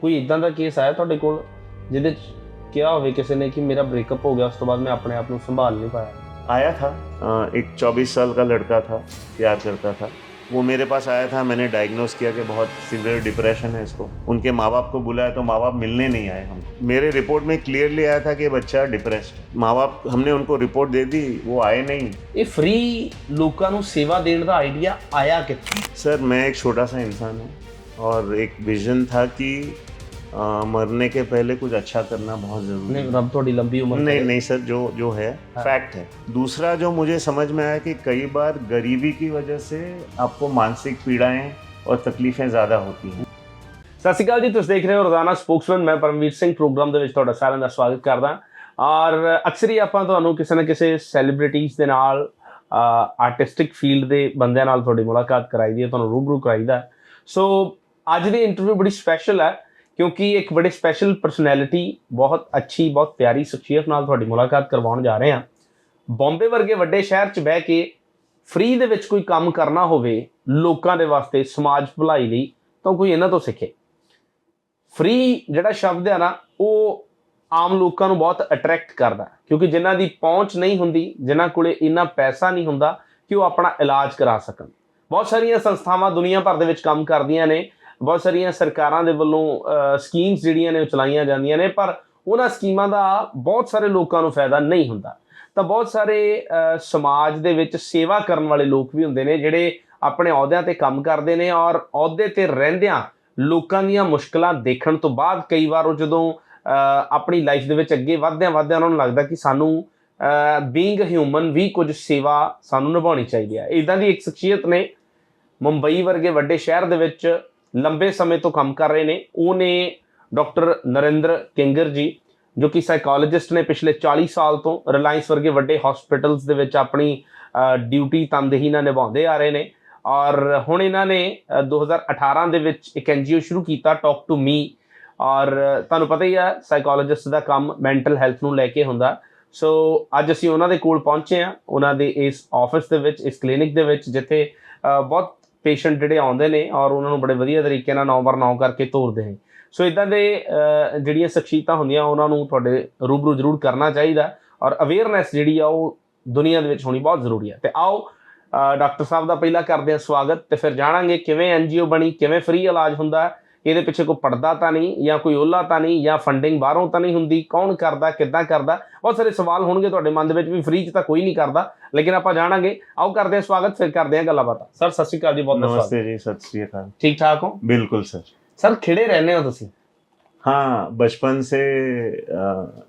ਕੋਈ ਇਦਾਂ ਦਾ ਕੇਸ ਆਇਆ ਤੁਹਾਡੇ ਕੋਲ ਜਿਹਦੇ 'ਚ ਕਿਹਾ ਹੋਵੇ ਕਿਸੇ ਨੇ कि मेरा ब्रेकअप हो गया, उस तो बाद मैं अपने आप को संभाल नहीं पाया? आया था। एक 24 साल का लड़का था, प्यार करता था। वो मेरे पास आया था, मैंने डायग्नोस किया कि बहुत सीवियर डिप्रेशन है इसको। उनके माँ बाप को बुलाया तो माँ बाप मिलने नहीं आए। हम मेरे रिपोर्ट में क्लियरली आया था कि बच्चा डिप्रेस्ड। माँ बाप, हमने उनको रिपोर्ट दे दी, वो आए नहीं। ये फ्री लोगों को सेवा देने का आइडिया आया कित्थों? सर, मैं एक छोटा सा इंसान हूँ और एक विजन था कि मरने के पहले कुछ अच्छा करना बहुत जरूरी है। रब थोड़ी लंबी उम्र नहीं करे। नहीं सर, जो है हाँ। फैक्ट है। दूसरा जो मुझे समझ में आया कि कई बार गरीबी की वजह से आपको मानसिक पीड़ाएं और तकलीफें ज़्यादा होती हैं। ਸਤਿ ਸ਼੍ਰੀ ਅਕਾਲ ਜੀ, ਤੁਸੀਂ ਦੇਖ ਰਹੇ ਹੋ ਰੋਜ਼ਾਨਾ ਸਪੋਕਸਮੈਨ। ਮੈਂ ਪਰਮਵੀਰ ਸਿੰਘ ਪ੍ਰੋਗਰਾਮ ਦੇ ਵਿੱਚ ਤੁਹਾਡਾ ਸਾਰਿਆਂ ਦਾ ਸਵਾਗਤ ਕਰਦਾ। ਔਰ ਅਕਸਰ ਹੀ ਆਪਾਂ ਤੁਹਾਨੂੰ ਕਿਸੇ ਨਾ ਕਿਸੇ ਸੈਲੀਬ੍ਰਿਟੀਜ਼ ਦੇ ਨਾਲ, ਆਰਟਿਸਟਿਕ ਫੀਲਡ ਦੇ ਬੰਦਿਆਂ ਨਾਲ ਤੁਹਾਡੀ ਮੁਲਾਕਾਤ ਕਰਾਈ ਦੀ ਹੈ, ਤੁਹਾਨੂੰ ਰੂਬਰੂ ਕਰਾਈਦਾ। ਸੋ ਅੱਜ ਦੀ ਇੰਟਰਵਿਊ ਬੜੀ ਸਪੈਸ਼ਲ ਹੈ क्योंकि एक बड़े स्पैशल परसनैलिटी, बहुत अच्छी बहुत प्यारी शख्सियत नाल तुहाडी मुलाकात करवाउण जा रहे हैं। बॉम्बे वर्गे वड्डे शहर च बह के फ्री दे विच कोई काम करना होवे लोकां दे वास्ते, समाज भलाई लई, तां कोई इन्हां तों सिखे। फ्री जिहड़ा शब्द है ना, वो आम लोकां नूं बहुत अट्रैक्ट करदा, क्योंकि जिन्हां दी पहुंच नहीं हुंदी, जिन्हां कोले इन्ना पैसा नहीं हुंदा कि वो अपना इलाज करा सकन। बहुत सारियां संस्थावां दुनिया भर दे विच काम करदियां ने, बहुत सारिया सरकारां दे वल्लों स्कीम्स जिहड़ियां ने चलाईयां जांदियां ने, पर उन्हां स्कीमां दा बहुत सारे लोकां नूं फायदा नहीं हुंदा। तां बहुत सारे समाज दे विच सेवा करन वाले लोक भी हुंदे ने जिहड़े अपने अहुदिਆਂ ते काम करदे ने, और अहुदे ते रहिंदियां लोकां दीयां मुश्किलां देखण तो बाद कई वार ਉਹ ਜਦੋਂ ਆਪਣੀ ਲਾਈਫ ਦੇ ਵਿੱਚ ਅੱਗੇ ਵਧਦਿਆਂ ਉਹਨਾਂ ਨੂੰ ਲੱਗਦਾ ਕਿ ਸਾਨੂੰ ਬੀਇੰਗ ਹਿਊਮਨ ਵੀ ਕੁਝ ਸੇਵਾ ਸਾਨੂੰ ਨਿਭਾਉਣੀ ਚਾਹੀਦੀ ਹੈ। ਇਦਾਂ ਦੀ ਇੱਕ ਸ਼ਖਸੀਅਤ ਨੇ ਮੁੰਬਈ ਵਰਗੇ ਵੱਡੇ ਸ਼ਹਿਰ ਦੇ ਵਿੱਚ लंबे समय तो काम कर रहे हैं। उन्होंने डॉक्टर नरेंद्र किंगर जी, जो कि साइकोलॉजिस्ट ने, पिछले 40 साल तो रिलायंस वर्गे वड्डे हॉस्पिटल्स दे विच अपनी ड्यूटी तनदेही नाल निभाउंदे आ रहे हैं। और हुण इन्हां ने 2018 दे विच एक NGO शुरू कीता, टॉक टू मी। और तुहानूं पता ही है साइकोलॉजिस्ट दा काम मैंटल हैल्थ नूं लैके हुंदा। सो अज असीं उन्हां दे कोल पहुंचे हां, उन्हां दे इस ऑफिस दे विच, इस क्लिनिक दे विच, जिथे बहुत पेशेंट ਜਿਹੜੇ ਆਉਂਦੇ ਨੇ ਔਰ ਉਹਨਾਂ ਨੂੰ ਬੜੇ ਵਧੀਆ ਤਰੀਕੇ ਨਾਲ 9x9 ਕਰਕੇ ਤੋਰਦੇ ਨੇ। ਸੋ ਇਦਾਂ ਦੇ ਜਿਹੜੀਆਂ ਸ਼ਖਸੀਅਤਾਂ ਹੁੰਦੀਆਂ ਉਹਨਾਂ ਨੂੰ ਤੁਹਾਡੇ ਰੂਬਰੂ ਜ਼ਰੂਰ ਕਰਨਾ ਚਾਹੀਦਾ, ਔਰ ਅਵੇਅਰਨੈਸ ਜਿਹੜੀ ਆ ਉਹ ਦੁਨੀਆ ਦੇ ਵਿੱਚ ਹੋਣੀ ਬਹੁਤ ਜ਼ਰੂਰੀ ਹੈ। ਤੇ ਆਓ ਡਾਕਟਰ ਸਾਹਿਬ ਦਾ ਪਹਿਲਾਂ ਕਰਦੇ ਹਾਂ ਸਵਾਗਤ, ਤੇ ਫਿਰ ਜਾਣਾਂਗੇ ਕਿਵੇਂ NGO ਬਣੀ, ਕਿਵੇਂ ਫ੍ਰੀ ਇਲਾਜ ਹੁੰਦਾ, ਇਹਦੇ ਪਿੱਛੇ ਕੋਈ ਪੜਦਾ ਤਾਂ ਨਹੀਂ, ਜਾਂ ਕੋਈ ਓਲਾ ਤਾਂ ਨਹੀਂ, ਜਾਂ ਫੰਡਿੰਗ ਬਾਹਰੋਂ ਤਾਂ ਨਹੀਂ ਹੁੰਦੀ, ਕੌਣ ਕਰਦਾ, ਕਿੱਦਾਂ ਕਰਦਾ, ਬਹੁਤ ਸਾਰੇ ਸਵਾਲ ਹੋਣਗੇ ਤੁਹਾਡੇ ਮਨ ਦੇ ਵਿੱਚ ਵੀ। ਫ੍ਰੀ 'ਚ ਤਾਂ ਕੋਈ ਨਹੀਂ ਕਰਦਾ, ਲੇਕਿਨ ਆਪਾਂ ਜਾਣਾਂਗੇ। ਆਓ ਕਰਦੇ ਹਾਂ ਸਵਾਗਤ, ਫਿਰ ਕਰਦੇ ਹਾਂ ਗੱਲਾਂ ਬਾਤਾਂ। ਸਰ ਸਤਿ ਸ਼੍ਰੀ ਅਕਾਲ ਜੀ, ਬਹੁਤ ਬਹੁਤ ਸਵਾਗਤ। नमस्ते जी, सत श्री अकाल। ठीक ठाक हो? बिल्कुल सर। सर खिड़े रहने हो तुसी? हाँ, बचपन से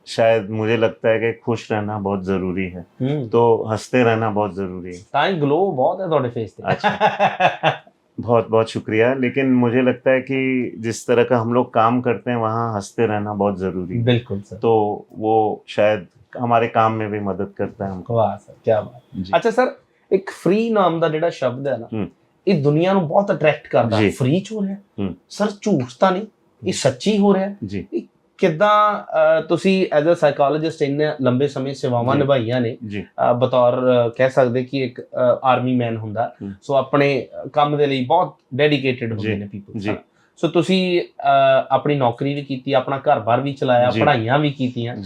शायद मुझे लगता है कि खुश रहना बहुत ज़रूरी है, तो हंसते रहना बहुत ज़रूरी है। ਤਾਂ ग्लो बहुत है ਤੁਹਾਡੇ फेस ਤੇ। अच्छा। बहुत बहुत शुक्रिया। लेकिन मुझे लगता है कि जिस तरह का हम लोग काम करते हैं वहाँ हंसते रहना बहुत ज़रूरी है। बिल्कुल सर। तो वो शायद हमारे काम में भी मदद करता है हमको। वाह सर, क्या बात। अच्छा सर, ਇੱਕ ਫ੍ਰੀ ਨਾਮ ਦਾ ਜਿਹੜਾ ਸ਼ਬਦ ਹੈ ਨਾ, ਇਹ ਦੁਨੀਆ ਨੂੰ ਬਹੁਤ ਅਟਰੈਕਟ ਕਰਦਾ। ਫ੍ਰੀ ਚ ਹੋ ਰਿਹਾ ਸਰ, ਝੂਠ ਤਾਂ ਨਹੀਂ, ਇਹ ਸੱਚੀ ਹੋ ਰਿਹਾ ਜੀ। ਕਿੱਦਾਂ ਤੁਸੀਂ ਐਜ਼ ਅ ਸਾਈਕੋਲੋਜਿਸਟ ਇੰਨੇ ਲੰਬੇ ਸਮੇਂ ਸੇਵਾਵਾਂ ਨਿਭਾਈਆਂ ਨੇ, ਬਤੌਰ ਕਹਿ ਸਕਦੇ ਕਿ ਇੱਕ ਆਰਮੀ ਮੈਨ ਹੁੰਦਾ, ਸੋ ਆਪਣੇ ਕੰਮ ਦੇ ਲਈ ਬਹੁਤ ਡੈਡੀਕੇਟਿਡ ਹੁੰਦੇ ਨੇ ਪੀਪਲ। ਸੋ ਤੁਸੀਂ ਆਪਣੀ ਨੌਕਰੀ ਵੀ ਕੀਤੀ, ਆਪਣਾ ਘਰ-ਬਾਰ ਵੀ ਚਲਾਇਆ, ਪੜ੍ਹਾਈਆਂ ਵੀ ਕੀਤੀਆਂ।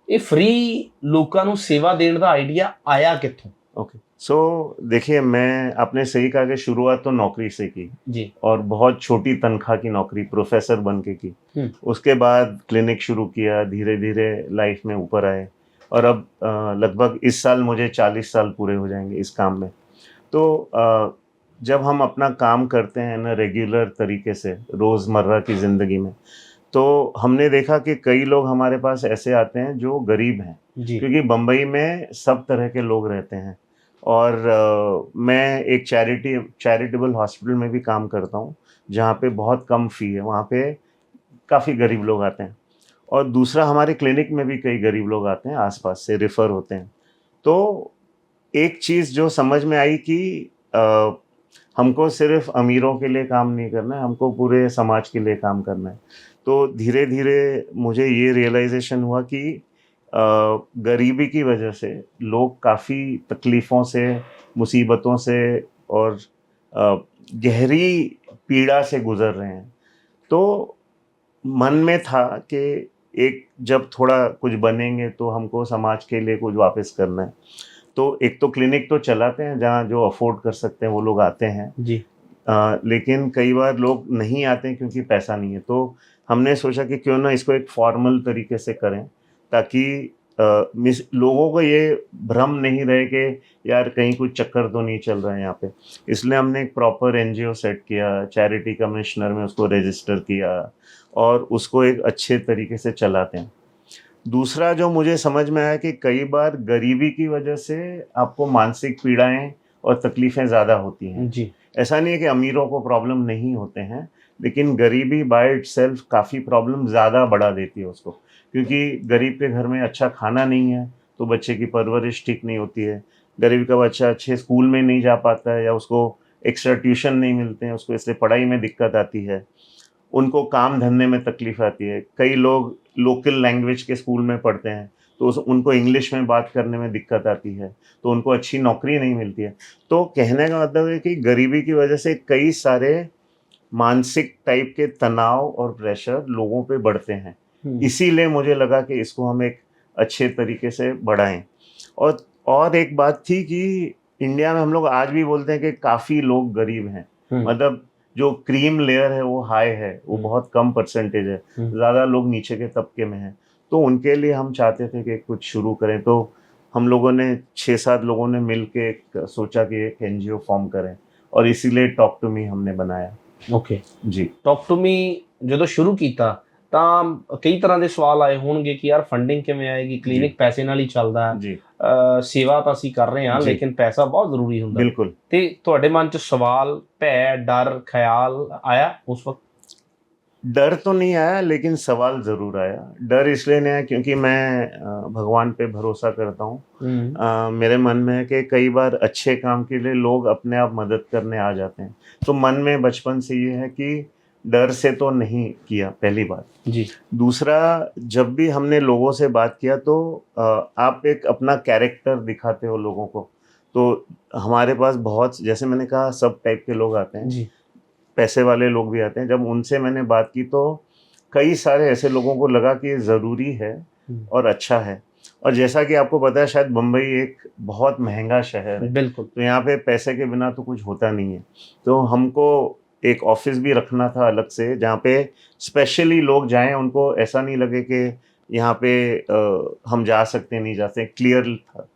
ਇਹ ਫ੍ਰੀ ਲੋਕਾਂ ਨੂੰ ਸੇਵਾ ਦੇਣ ਦਾ ਆਈਡੀਆ ਆਇਆ ਕਿੱਥੋਂ? ओके, सो देखिए, मैं आपने सही कहा कि शुरुआत तो नौकरी से की जी, और बहुत छोटी तनख्वाह की नौकरी, प्रोफेसर बन के की। उसके बाद क्लिनिक शुरू किया, धीरे धीरे लाइफ में ऊपर आए, और अब लगभग इस साल मुझे 40 साल पूरे हो जाएंगे इस काम में। तो जब हम अपना काम करते हैं ना रेगुलर तरीके से रोज़मर्रा की ज़िंदगी में, तो हमने देखा कि कई लोग हमारे पास ऐसे आते हैं जो गरीब हैं, क्योंकि बम्बई में सब तरह के लोग रहते हैं। और मैं एक चैरिटेबल हॉस्पिटल में भी काम करता हूँ, जहाँ पे बहुत कम फ़ी है, वहाँ पे काफ़ी गरीब लोग आते हैं। और दूसरा, हमारे क्लिनिक में भी कई गरीब लोग आते हैं, आसपास से रिफ़र होते हैं। तो एक चीज़ जो समझ में आई कि हमको सिर्फ अमीरों के लिए काम नहीं करना है, हमको पूरे समाज के लिए काम करना है। तो धीरे धीरे मुझे ये रियलाइजेशन हुआ कि गरीबी की वजह से लोग काफ़ी तकलीफ़ों से, मुसीबतों से और गहरी पीड़ा से गुज़र रहे हैं। तो मन में था कि एक जब थोड़ा कुछ बनेंगे तो हमको समाज के लिए कुछ वापस करना है। तो एक तो क्लिनिक तो चलाते हैं, जहाँ जो अफोर्ड कर सकते हैं वो लोग आते हैं जी। लेकिन कई बार लोग नहीं आते हैं क्योंकि पैसा नहीं है। तो हमने सोचा कि क्यों ना इसको एक फॉर्मल तरीके से करें, ताकि लोगों को ये भ्रम नहीं रहे कि यार कहीं कुछ चक्कर तो नहीं चल रहा है यहाँ पे। इसलिए हमने एक प्रॉपर एनजीओ सेट किया, चैरिटी कमिश्नर में उसको रजिस्टर किया और उसको एक अच्छे तरीके से चलाते हैं। दूसरा जो मुझे समझ में आया कि कई बार गरीबी की वजह से आपको मानसिक पीड़ाएं और तकलीफ़ें ज़्यादा होती हैं। जी। ऐसा नहीं है कि अमीरों को प्रॉब्लम नहीं होते हैं, लेकिन गरीबी बाय इटसेल्फ काफ़ी प्रॉब्लम ज़्यादा बढ़ा देती है उसको। क्योंकि गरीब के घर में अच्छा खाना नहीं है, तो बच्चे की परवरिश ठीक नहीं होती है। गरीब का बच्चा अच्छे स्कूल में नहीं जा पाता है या उसको एक्स्ट्रा ट्यूशन नहीं मिलते हैं, उसको इसलिए पढ़ाई में दिक्कत आती है। उनको काम धंधे में तकलीफ आती है। कई लोग लोकल लैंग्वेज के स्कूल में पढ़ते हैं, तो उनको इंग्लिश में बात करने में दिक्कत आती है, तो उनको अच्छी नौकरी नहीं मिलती है। तो कहने का मतलब है कि गरीबी की वजह से कई सारे मानसिक टाइप के तनाव और प्रेशर लोगों पे बढ़ते हैं। इसीलिए मुझे लगा कि इसको हम एक अच्छे तरीके से बढ़ाएं। और एक बात थी कि इंडिया में हम लोग आज भी बोलते हैं कि काफ़ी लोग गरीब हैं। मतलब जो क्रीम लेयर है वो हाई है, वो बहुत कम परसेंटेज है, ज़्यादा लोग नीचे के तबके में हैं। तो उनके लिए हम चाहते थे कि कुछ शुरू करें। तो हम लोगों ने 6-7 लोगों ने मिल के सोचा कि एक एनजीओ फॉर्म करें, और इसीलिए टॉक टू मी हमने बनाया। ਓਕੇ जी। ਟਾਕ ਟੂ ਮੀ ਜਦੋਂ ਸ਼ੁਰੂ ਕੀਤਾ ਤਾਂ ਕਈ ਤਰ੍ਹਾਂ ਦੇ ਸਵਾਲ ਆਏ ਹੋਣਗੇ ਕਿ ਯਾਰ ਫੰਡਿੰਗ ਕਿਵੇਂ ਆਏਗੀ, ਕਲੀਨਿਕ ਪੈਸੇ ਨਾਲ ਹੀ ਚੱਲਦਾ ਹੈ। जी। ਸੇਵਾ ਤਾਂ ਅਸੀਂ ਕਰ ਰਹੇ ਹਾਂ, ਜੀ। ਲੇਕਿਨ ਪੈਸਾ ਬਹੁਤ ਜ਼ਰੂਰੀ ਹੁੰਦਾ। बिल्कुल। ਤੇ ਤੁਹਾਡੇ ਮਨ 'ਚ ਸਵਾਲ, ਭੈ, ਡਰ, ਖਿਆਲ ਆਇਆ ਉਸ ਵਕਤ? डर तो नहीं आया, लेकिन सवाल ज़रूर आया। डर इसलिए नहीं आया क्योंकि मैं भगवान पे भरोसा करता हूँ। मेरे मन में है कि कई बार अच्छे काम के लिए लोग अपने आप मदद करने आ जाते हैं। तो मन में बचपन से ये है कि डर से तो नहीं किया, पहली बात। जी। दूसरा, जब भी हमने लोगों से बात किया तो आप एक अपना कैरेक्टर दिखाते हो लोगों को। तो हमारे पास बहुत, जैसे मैंने कहा, सब टाइप के लोग आते हैं। जी। पैसे वाले लोग भी आते हैं। जब उनसे मैंने बात की तो कई सारे ऐसे लोगों को लगा कि ये ज़रूरी है और अच्छा है। और जैसा कि आपको पता है, शायद मुंबई एक बहुत महंगा शहर है। बिल्कुल। तो यहाँ पे पैसे के बिना तो कुछ होता नहीं है। तो हमको एक ऑफिस भी रखना था अलग से, जहाँ पे स्पेशली लोग जाएं, उनको ऐसा नहीं लगे कि यहाँ पे हम जा सकते नहीं जा सकते, क्लियर था।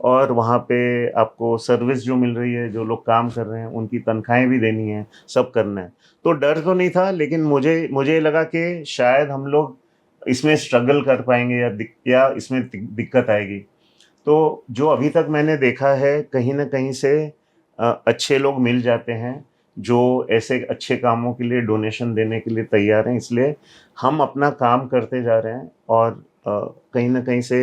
और वहाँ पे आपको सर्विस जो मिल रही है, जो लोग काम कर रहे हैं उनकी तनख्वाहें भी देनी है, सब करना है। तो डर तो नहीं था, लेकिन मुझे लगा कि शायद हम लोग इसमें स्ट्रगल कर पाएंगे या इसमें दिक्कत आएगी। तो जो अभी तक मैंने देखा है, कहीं ना कहीं से अच्छे लोग मिल जाते हैं जो ऐसे अच्छे कामों के लिए डोनेशन देने के लिए तैयार हैं। इसलिए हम अपना काम करते जा रहे हैं, और कहीं ना कहीं से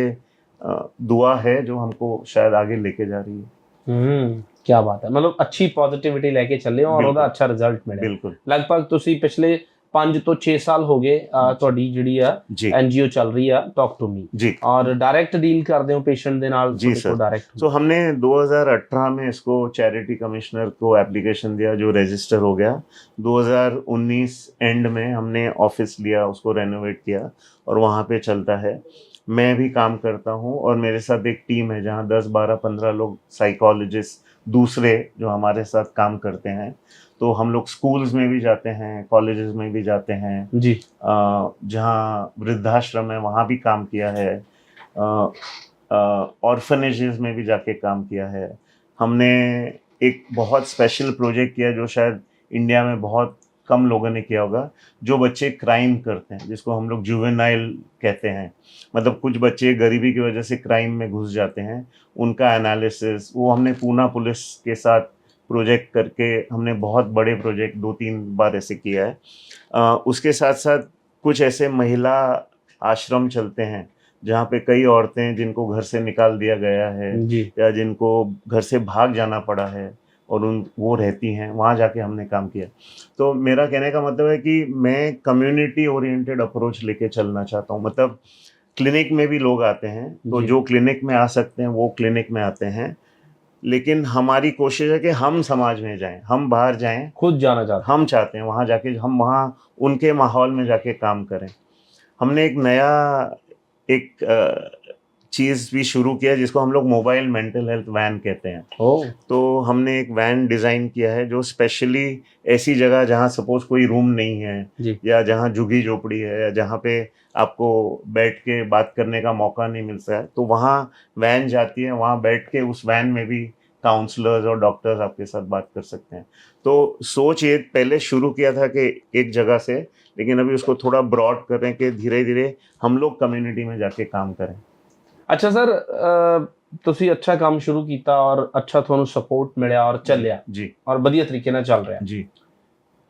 दुआ है जो हमको शायद आगे लेके जा रही है। क्या बात है। मतलब अच्छी पॉजिटिविटी लेके ਚੱਲੇ ਹੋ ਔਰ ਉਹਦਾ ਅੱਛਾ ਰਿਜ਼ਲਟ ਮਿਲਿਆ। ਬਿਲਕੁਲ। ਲਗਭਗ ਤੁਸੀਂ ਪਿਛਲੇ 5 ਤੋਂ 6 ਸਾਲ ਹੋ ਗਏ ਤੁਹਾਡੀ ਜਿਹੜੀ ਆ ਐਨਜੀਓ ਚੱਲ ਰਹੀ ਆ ਟਾਕ ਟੂ ਮੀ जी। और डायरेक्ट डील करते हो पेशेंट ਦੇ ਨਾਲ? जी सर। डायरेक्ट तो हमने 2018 में इसको चैरिटी कमिश्नर को एप्लीकेशन दिया, जो रजिस्टर हो गया। 2019 एंड में हमने ऑफिस लिया, उसको रेनोवेट किया और वहाँ पे चलता है। मैं भी काम करता हूँ और मेरे साथ एक टीम है जहाँ 10, 12, 15 लोग साइकोलॉजिस्ट दूसरे जो हमारे साथ काम करते हैं। तो हम लोग स्कूल्स में भी जाते हैं, कॉलेजेस में भी जाते हैं जी। जहाँ वृद्धाश्रम है वहाँ भी काम किया है, ऑर्फनेजेस में भी जाके काम किया है। हमने एक बहुत स्पेशल प्रोजेक्ट किया जो शायद इंडिया में बहुत कम लोगों ने किया होगा। जो बच्चे क्राइम करते हैं, जिसको हम लोग जुवेनाइल कहते हैं, मतलब कुछ बच्चे गरीबी की वजह से क्राइम में घुस जाते हैं, उनका एनालिसिस, वो हमने पूना पुलिस के साथ प्रोजेक्ट करके, हमने बहुत बड़े प्रोजेक्ट 2-3 बार ऐसे किया है। उसके साथ साथ कुछ ऐसे महिला आश्रम चलते हैं जहाँ पे कई औरतें जिनको घर से निकाल दिया गया है या जिनको घर से भाग जाना पड़ा है और वो रहती हैं, वहाँ जाके हमने काम किया। तो मेरा कहने का मतलब है कि मैं कम्युनिटी ओरिएंटेड अप्रोच लेके चलना चाहता हूँ। मतलब क्लिनिक में भी लोग आते हैं, तो जो क्लिनिक में आ सकते हैं वो क्लिनिक में आते हैं। लेकिन हमारी कोशिश है कि हम समाज में जाएं, हम बाहर जाएं, खुद जाना चाहते हम चाहते हैं वहाँ जाके हम वहाँ उनके माहौल में जाके काम करें। हमने एक नया एक चीज़ भी शुरू किया जिसको हम लोग मोबाइल मेंटल हेल्थ वैन कहते हैं। ओह तो हमने एक वैन डिज़ाइन किया है जो स्पेशली ऐसी जगह जहाँ सपोज कोई रूम नहीं है जी या जहाँ झुग्गी झोपड़ी है या जहाँ पे आपको बैठ के बात करने का मौका नहीं मिलता है, तो वहाँ वैन जाती है, वहाँ बैठ के उस वैन में भी काउंसलर्स और डॉक्टर्स आपके साथ बात कर सकते हैं। तो सोच ये पहले शुरू किया था कि एक जगह से, लेकिन अभी उसको थोड़ा ब्रॉड कर रहे हैं कि धीरे धीरे हम लोग कम्युनिटी में जाके काम करें। अच्छा सर ਤੁਸੀਂ ਅੱਛਾ ਕੰਮ ਸ਼ੁਰੂ ਕੀਤਾ ਔਰ ਅੱਛਾ ਤੁਹਾਨੂੰ ਸਪੋਰਟ ਮਿਲਿਆ ਔਰ ਚੱਲਿਆ ਜੀ ਔਰ ਵਧੀਆ ਤਰੀਕੇ ਨਾਲ ਚੱਲ ਰਿਹਾ ਜੀ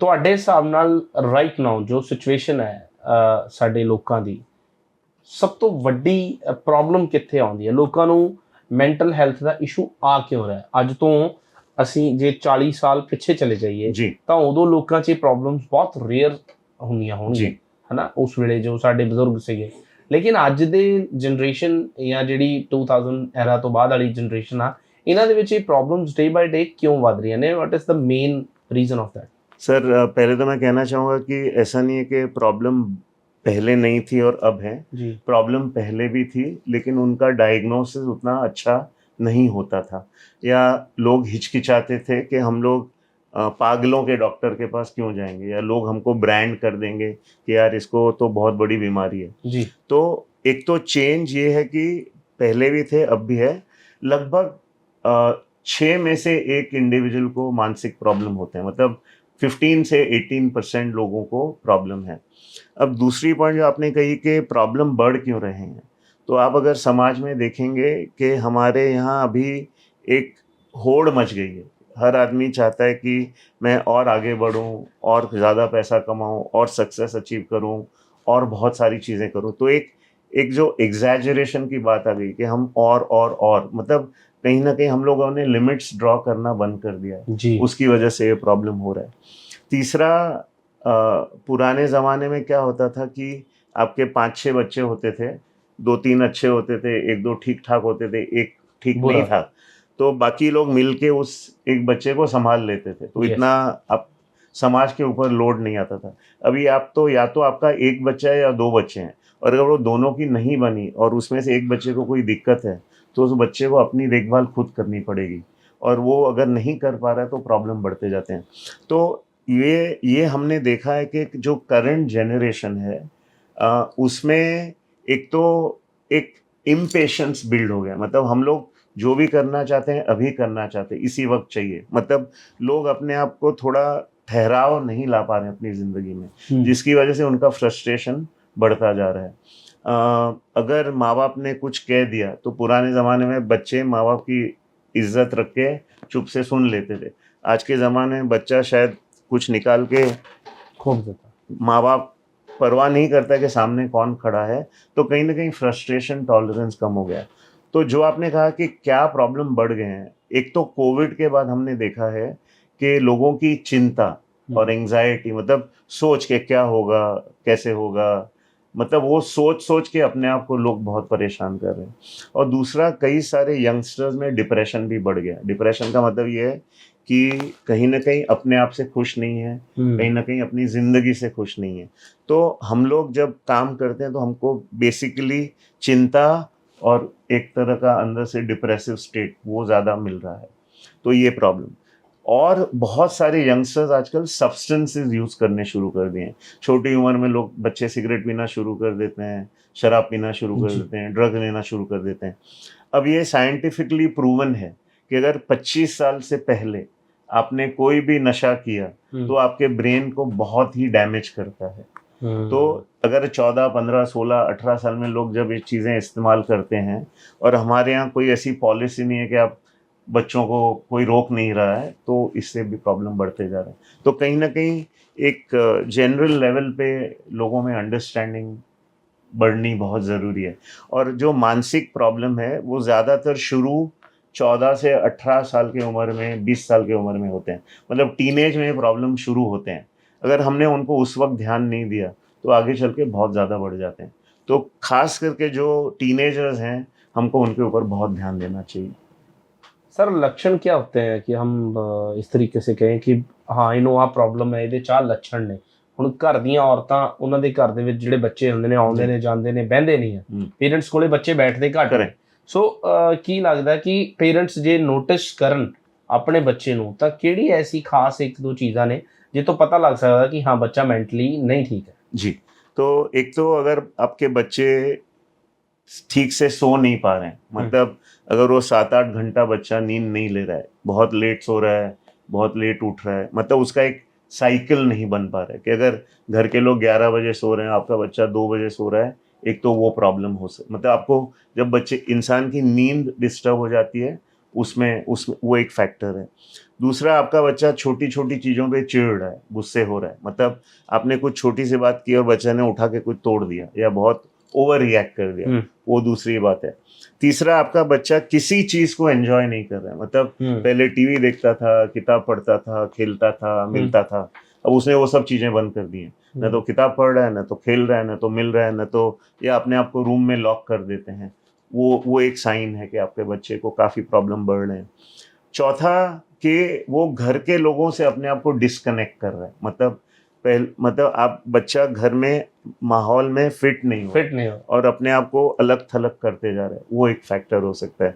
ਤੁਹਾਡੇ ਹਿਸਾਬ ਨਾਲ ਰਾਈਟ ਨਾਓ ਜੋ ਸਿਚੁਏਸ਼ਨ ਹੈ ਸਾਡੇ ਲੋਕਾਂ ਦੀ ਸਭ ਤੋਂ ਵੱਡੀ ਪ੍ਰੋਬਲਮ ਕਿੱਥੇ ਆਉਂਦੀ ਹੈ ਲੋਕਾਂ ਨੂੰ ਮੈਂਟਲ ਹੈਲਥ ਦਾ ਇਸ਼ੂ ਆ ਕਿਉਂ ਰਿਹਾ ਅੱਜ ਤੋਂ ਅਸੀਂ ਜੇ 40 ਸਾਲ ਪਿੱਛੇ ਚਲੇ ਜਾਈਏ ਜੀ ਤਾਂ ਉਦੋਂ ਲੋਕਾਂ 'ਚ ਇਹ ਪ੍ਰੋਬਲਮਸ ਬਹੁਤ ਰੇਅਰ ਹੁੰਦੀਆਂ ਹੋਣਗੀਆਂ ਜੀ ਹਨਾ ਉਸ ਵੇਲੇ ਜੋ ਸਾਡੇ ਬਜ਼ੁਰਗ ਸੀਗੇ ਲੇਕਿਨ ਅੱਜ ਦੇ ਜਨਰੇਸ਼ਨ ਜਾਂ ਜਿਹੜੀ 2000 ਐਰਾ ਤੋਂ ਬਾਅਦ ਵਾਲੀ ਜਨਰੇਸ਼ਨ ਆ ਇਹਨਾਂ ਦੇ ਵਿੱਚ ਇਹ ਪ੍ਰੋਬਲਮਸ ਡੇ ਬਾय ਡੇ क्यों बढ़ रही है what is the main reason of that sir पहले तो मैं कहना चाहूँगा कि ऐसा नहीं है कि प्रॉब्लम पहले नहीं थी और अब है। जी प्रॉब्लम पहले भी थी लेकिन उनका डायग्नोसिस उतना अच्छा नहीं होता था या लोग हिचकिचाते थे कि हम लोग पागलों के डॉक्टर के पास क्यों जाएंगे या लोग हमको ब्रांड कर देंगे कि यार इसको तो बहुत बड़ी बीमारी है। जी तो एक तो चेंज ये है कि पहले भी थे अब भी है। लगभग 6 में से एक इंडिविजुअल को मानसिक प्रॉब्लम होते हैं, मतलब 15 से 18% लोगों को प्रॉब्लम है। अब दूसरी पॉइंट जो आपने कही कि प्रॉब्लम बढ़ क्यों रहे हैं, तो आप अगर समाज में देखेंगे कि हमारे यहाँ अभी एक होड़ मच गई है। हर आदमी चाहता है कि मैं और आगे बढ़ूँ और ज़्यादा पैसा कमाऊँ और सक्सेस अचीव करूँ और बहुत सारी चीज़ें करूँ। तो एक एक जो एग्जैजरेशन की बात आ गई कि हम और मतलब कहीं न कहीं हम लोगों ने लिमिट्स ड्रॉ करना बंद कर दिया है। जी उसकी वजह से ये प्रॉब्लम हो रहा है। तीसरा, पुराने ज़माने में क्या होता था कि आपके 5-6 बच्चे होते थे, 2-3 अच्छे होते थे, 1-2 ठीक-ठाक होते थे, एक ठीक बुरा। नहीं था, तो बाकी लोग मिलके उस एक बच्चे को सँभाल लेते थे। तो Yes. इतना अब समाज के ऊपर लोड नहीं आता था। अभी आप तो या तो आपका 1 बच्चा है या 2 बच्चे हैं, और अगर वो दोनों की नहीं बनी और उसमें से एक बच्चे को कोई दिक्कत है, तो उस बच्चे को अपनी देखभाल खुद करनी पड़ेगी, और वो अगर नहीं कर पा रहा है तो प्रॉब्लम बढ़ते जाते हैं। तो ये हमने देखा है कि जो करंट जनरेशन है उसमें एक तो एक इम्पेशेंस बिल्ड हो गया। मतलब हम लोग जो भी करना चाहते हैं अभी करना चाहते हैं, इसी वक्त चाहिए। मतलब लोग अपने आप को थोड़ा ठहराव नहीं ला पा रहे हैं अपनी ज़िंदगी में, जिसकी वजह से उनका फ्रस्ट्रेशन बढ़ता जा रहा है। अगर माँ बाप ने कुछ कह दिया तो पुराने ज़माने में बच्चे माँ बाप की इज्जत रख के चुप से सुन लेते थे। आज के ज़माने में बच्चा शायद कुछ निकाल के खूब देता माँ बाप परवाह नहीं करता कि सामने कौन खड़ा है, तो कहीं ना कहीं फ्रस्ट्रेशन टॉलरेंस कम हो गया। तो जो आपने कहा कि क्या प्रॉब्लम बढ़ गए हैं, एक तो कोविड के बाद हमने देखा है कि लोगों की चिंता और एंजाइटी, मतलब सोच के क्या होगा कैसे होगा, मतलब वो सोच के अपने आप को लोग बहुत परेशान कर रहे हैं। और दूसरा, कई सारे यंगस्टर्स में डिप्रेशन भी बढ़ गया। डिप्रेशन का मतलब ये है कि कहीं ना कहीं अपने आप से खुश नहीं है, कहीं ना कहीं अपनी ज़िंदगी से खुश नहीं है। तो हम लोग जब काम करते हैं तो हमको बेसिकली चिंता और एक तरह का अंदर से डिप्रेसिव स्टेट वो ज़्यादा मिल रहा है। तो ये प्रॉब्लम। और बहुत सारे यंगस्टर्स आजकल सब्सटेंसेस यूज़ करने शुरू कर दिए हैं। छोटी उम्र में लोग बच्चे सिगरेट पीना शुरू कर देते हैं, शराब पीना शुरू कर देते हैं, ड्रग लेना शुरू कर देते हैं। अब ये साइंटिफिकली प्रूवन है कि अगर 25 साल से पहले आपने कोई भी नशा किया तो आपके ब्रेन को बहुत ही डैमेज करता है। तो अगर 14, 15, 16, 18 साल में लोग जब ये चीज़ें इस्तेमाल करते हैं, और हमारे यहाँ कोई ऐसी पॉलिसी नहीं है कि आप बच्चों को कोई रोक नहीं रहा है, तो इससे भी प्रॉब्लम बढ़ते जा रहे हैं। तो कहीं ना कहीं एक जनरल लेवल पे लोगों में अंडरस्टैंडिंग बढ़नी बहुत ज़रूरी है। और जो मानसिक प्रॉब्लम है वो ज़्यादातर शुरू 14 से 18 साल की उम्र में, 20 साल की उम्र में होते हैं। मतलब टीनेज में प्रॉब्लम शुरू होते हैं। अगर हमने उनको उस वक्त ध्यान नहीं दिया तो आगे चल के बहुत ज़्यादा बढ़ जाते हैं। तो खास करके जो टीनेजर्स हैं, हमको उनके ऊपर बहुत ध्यान देना चाहिए। ਸਰ ਲੱਛਣ ਕੀ ਹੁੰਦੇ हैं कि हम इस तरीके से कहें कि ਹਾਂ ਇਹਨੂੰ ਆ ਪ੍ਰੋਬਲਮ ਹੈ, ਇਹਦੇ ਚਾਰ ਲੱਛਣ ਨੇ। ਹੁਣ ਘਰ ਦੀਆਂ ਔਰਤਾਂ, ਉਹਨਾਂ ਦੇ ਘਰ ਦੇ ਵਿੱਚ ਜਿਹੜੇ ਬੱਚੇ ਹੁੰਦੇ ਨੇ, ਆਉਂਦੇ ਨੇ ਜਾਂਦੇ ਨੇ, ਬਹਿੰਦੇ ਨਹੀਂ ਹੈ, ਪੇਰੈਂਟਸ ਕੋਲੇ ਬੱਚੇ ਬੈਠਦੇ ਘੱਟ ਨੇ। ਸੋ ਕੀ ਲੱਗਦਾ ਕਿ ਪੇਰੈਂਟਸ ਜੇ ਨੋਟਿਸ ਕਰਨ ਆਪਣੇ ਬੱਚੇ ਨੂੰ ਤਾਂ ਕਿਹੜੀ ਐਸੀ ਖਾਸ ਇੱਕ ਦੋ ਚੀਜ਼ਾਂ ਨੇ जितो पता लग सकता कि हाँ बच्चा मेंटली नहीं ठीक है? जी, तो एक तो अगर आपके बच्चे ठीक से सो नहीं पा रहे हैं, मतलब अगर वो 7-8 घंटा बच्चा नींद नहीं ले रहा है, बहुत लेट सो रहा है, बहुत लेट उठ रहा है, मतलब उसका एक साइकिल नहीं बन पा रहा है कि अगर घर के लोग 11 बजे सो रहे हैं, आपका बच्चा 2 बजे सो रहा है, एक तो वो प्रॉब्लम हो सकती, मतलब आपको जब बच्चे इंसान की नींद डिस्टर्ब हो जाती है, उसमें वो एक फैक्टर है। दूसरा, आपका बच्चा छोटी छोटी चीज़ों पे चिढ़ रहा है, गुस्से हो रहा है, मतलब आपने कुछ छोटी सी बात की और बच्चे ने उठा के कुछ तोड़ दिया या बहुत ओवर रिएक्ट कर दिया, वो दूसरी बात है। तीसरा, आपका बच्चा किसी चीज को एंजॉय नहीं कर रहा है, मतलब पहले टीवी देखता था, किताब पढ़ता था, खेलता था, मिलता था, अब उसने वो सब चीजें बंद कर दी हैं। न तो किताब पढ़ रहा है, न तो खेल रहा है, न तो मिल रहा है, न तो या अपने आप को रूम में लॉक कर देते हैं। वो एक साइन है कि आपके बच्चे को काफी प्रॉब्लम बढ़ रहे हैं। चौथा, कि वो घर के लोगों से अपने आप को डिस्कनेक्ट कर रहा है, मतलब आप बच्चा घर में माहौल में फिट नहीं हो और अपने आप को अलग थलग करते जा रहे हैं, वो एक फैक्टर हो सकता है।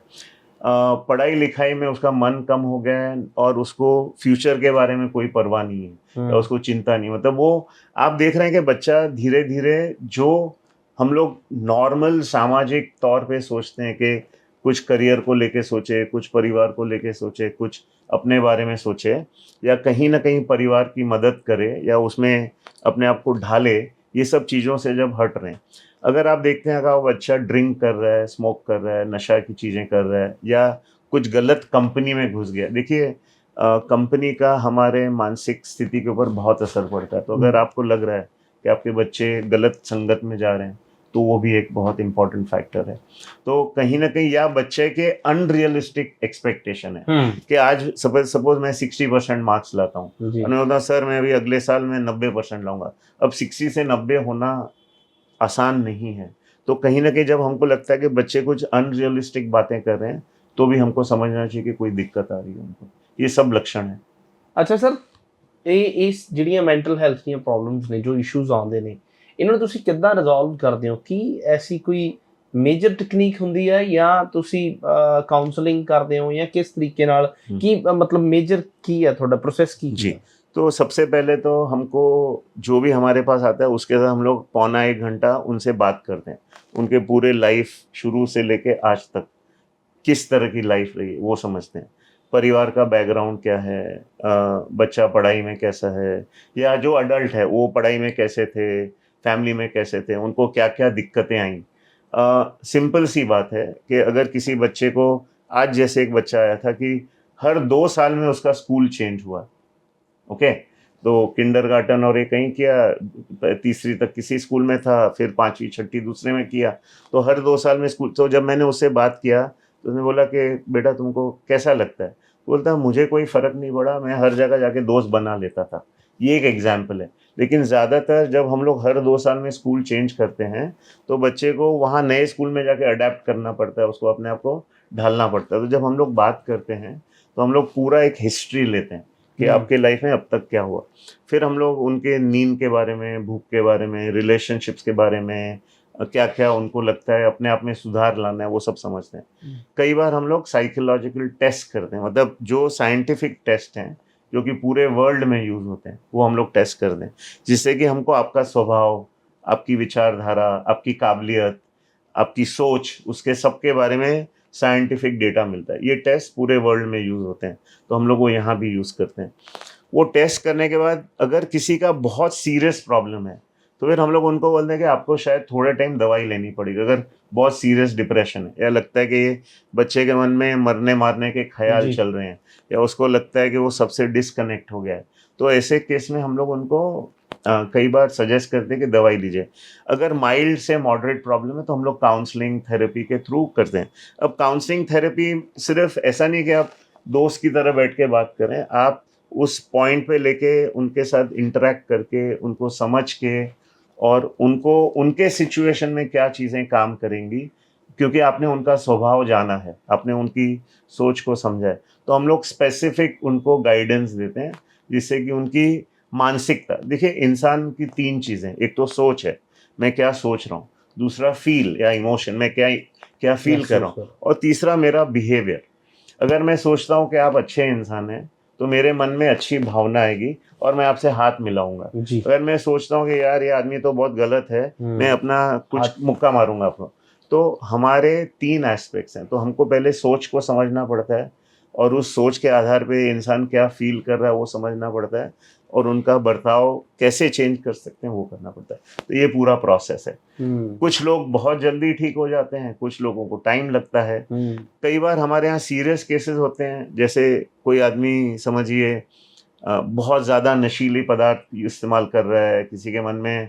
पढ़ाई लिखाई में उसका मन कम हो गया है और उसको फ्यूचर के बारे में कोई परवाह नहीं है या उसको चिंता नहीं, मतलब वो आप देख रहे हैं कि बच्चा धीरे धीरे जो हम लोग नॉर्मल सामाजिक तौर पे सोचते हैं कि कुछ करियर को लेके सोचे, कुछ परिवार को लेके सोचे, कुछ अपने बारे में सोचे या कहीं ना कहीं परिवार की मदद करे या उसमें अपने आप को ढाले, ये सब चीज़ों से जब हट रहे हैं। अगर आप देखते हैं अगर वो बच्चा ड्रिंक कर रहा है, स्मोक कर रहा है, नशा की चीज़ें कर रहा है या कुछ गलत कंपनी में घुस गया, देखिए कंपनी का हमारे मानसिक स्थिति के ऊपर बहुत असर पड़ता है। तो अगर आपको लग रहा है कि आपके बच्चे गलत संगत में जा रहे हैं तो वो भी एक बहुत इंपॉर्टेंट फैक्टर है। तो कहीं ना कहीं या बच्चे के अनरियलिस्टिक एक्सपेक्टेशन है कि आज सपोज मैं 60% मार्क्स लाता हूँ और मैं बोलता सर मैं अभी अगले साल में 90% लाऊंगा। अब 60 से 90 होना आसान नहीं है, तो कहीं ना कहीं जब हमको लगता है कि बच्चे कुछ अनरियलिस्टिक बातें कर रहे हैं तो भी हमको समझना चाहिए कि कोई दिक्कत आ रही है उनको। ये सब लक्षण है। अच्छा सर, इस ਜਿਹੜੀਆਂ ਮੈਂਟਲ ਹੈਲਥ ਦੀਆਂ ਪ੍ਰੋਬਲਮਸ ਨੇ, ਜੋ ਇਸ਼ੂਜ਼ ਆਉਂਦੇ ਨੇ, ਇਹਨਾਂ ਨੂੰ ਤੁਸੀਂ ਕਿੱਦਾਂ ਰਿਜ਼ੋਲਵ ਕਰਦੇ ਹੋ? ਕੀ ਐਸੀ ਕੋਈ ਮੇਜਰ ਟੈਕਨੀਕ ਹੁੰਦੀ ਹੈ ਜਾਂ ਤੁਸੀਂ ਕਾਉਂਸਲਿੰਗ ਕਰਦੇ ਹੋ ਜਾਂ किस तरीके ਨਾਲ ਕੀ मतलब मेजर की है ਤੁਹਾਡਾ प्रोसेस की? जी, तो सबसे पहले तो हमको जो भी हमारे पास आता है उसके साथ हम लोग पौना 1 घंटा उनसे बात करते हैं, उनके पूरे लाइफ शुरू से लेके आज तक किस तरह की लाइफ रही वो समझते हैं, परिवार का बैकग्राउंड क्या है, बच्चा पढ़ाई में कैसा है या जो अडल्ट है वो पढ़ाई में कैसे थे, फैमिली में कैसे थे, उनको क्या क्या दिक्कतें आई। सिंपल सी बात है कि अगर किसी बच्चे को आज जैसे एक बच्चा आया था कि हर 2 साल में उसका स्कूल चेंज हुआ, ओके, तो किंडरगार्टन और ये कहीं किया, तीसरी तक किसी स्कूल में था, फिर 5वीं 6ठी दूसरे में किया, तो हर 2 साल में स्कूल। तो जब मैंने उससे बात किया तो उसने बोला कि बेटा तुमको कैसा लगता है? बोलता मुझे कोई फ़र्क नहीं पड़ा, मैं हर जगह जाके दोस्त बना लेता था। ये एक एग्जाम्पल है। लेकिन ज़्यादातर जब हम लोग हर 2 साल में स्कूल चेंज करते हैं तो बच्चे को वहाँ नए स्कूल में जाके अडेप्ट करना पड़ता है, उसको अपने आप को ढालना पड़ता है। तो जब हम लोग बात करते हैं तो हम लोग पूरा एक हिस्ट्री लेते हैं कि आपके लाइफ में अब तक क्या हुआ। फिर हम लोग उनके नींद के बारे में, भूख के बारे में, रिलेशनशिप्स के बारे में, क्या क्या उनको लगता है अपने आप में सुधार लाना है, वो सब समझते हैं। कई बार हम लोग साइकोलॉजिकल टेस्ट करते हैं, मतलब जो साइंटिफिक टेस्ट हैं जो कि पूरे वर्ल्ड में यूज़ होते हैं वो हम लोग टेस्ट कर दें, जिससे कि हमको आपका स्वभाव, आपकी विचारधारा, आपकी काबिलियत, आपकी सोच, उसके सब के बारे में साइंटिफिक डेटा मिलता है। ये टेस्ट पूरे वर्ल्ड में यूज़ होते हैं, तो हम लोग वो यहाँ भी यूज़ करते हैं। वो टेस्ट करने के बाद अगर किसी का बहुत सीरियस प्रॉब्लम है तो फिर हम लोग उनको बोलते हैं कि आपको शायद थोड़े टाइम दवाई लेनी पड़ेगी। अगर बहुत सीरियस डिप्रेशन है या लगता है कि ये बच्चे के मन में मरने मारने के ख्याल चल रहे हैं या उसको लगता है कि वो सबसे डिस्कनेक्ट हो गया है, तो ऐसे केस में हम लोग उनको कई बार सजेस्ट करते हैं कि दवाई लीजिए। अगर माइल्ड से मॉडरेट प्रॉब्लम है तो हम लोग काउंसलिंग थेरेपी के थ्रू करते हैं। अब काउंसलिंग थेरेपी सिर्फ ऐसा नहीं कि आप दोस्त की तरह बैठ के बात करें, आप उस पॉइंट पे लेके उनके साथ इंटरेक्ट करके, उनको समझ के और उनको उनके सिचुएशन में क्या चीज़ें काम करेंगी, क्योंकि आपने उनका स्वभाव जाना है, आपने उनकी सोच को समझा है, तो हम लोग स्पेसिफिक उनको गाइडेंस देते हैं जिससे कि उनकी मानसिकता, देखिए इंसान की 3 चीज़ें, एक तो सोच है, मैं क्या सोच रहा हूँ, दूसरा फील या इमोशन, मैं क्या क्या फील कर रहा हूँ, और तीसरा मेरा बिहेवियर। अगर मैं सोचता हूँ कि आप अच्छे इंसान हैं तो मेरे मन में अच्छी भावना आएगी और मैं आपसे हाथ मिलाऊंगा। अगर मैं सोचता हूँ कि यार ये आदमी तो बहुत गलत है, मैं अपना कुछ मुक्का मारूंगा आपको। तो हमारे 3 एस्पेक्ट्स हैं, तो हमको पहले सोच को समझना पड़ता है और उस सोच के आधार पे इंसान क्या फील कर रहा है वो समझना पड़ता है, और उनका बर्ताव कैसे चेंज कर सकते हैं वो करना पड़ता है। तो ये पूरा प्रोसेस है। कुछ लोग बहुत जल्दी ठीक हो जाते हैं, कुछ लोगों को टाइम लगता है। कई बार हमारे यहाँ सीरियस केसेस होते हैं, जैसे कोई आदमी समझिए बहुत ज़्यादा नशीली पदार्थ इस्तेमाल कर रहा है, किसी के मन में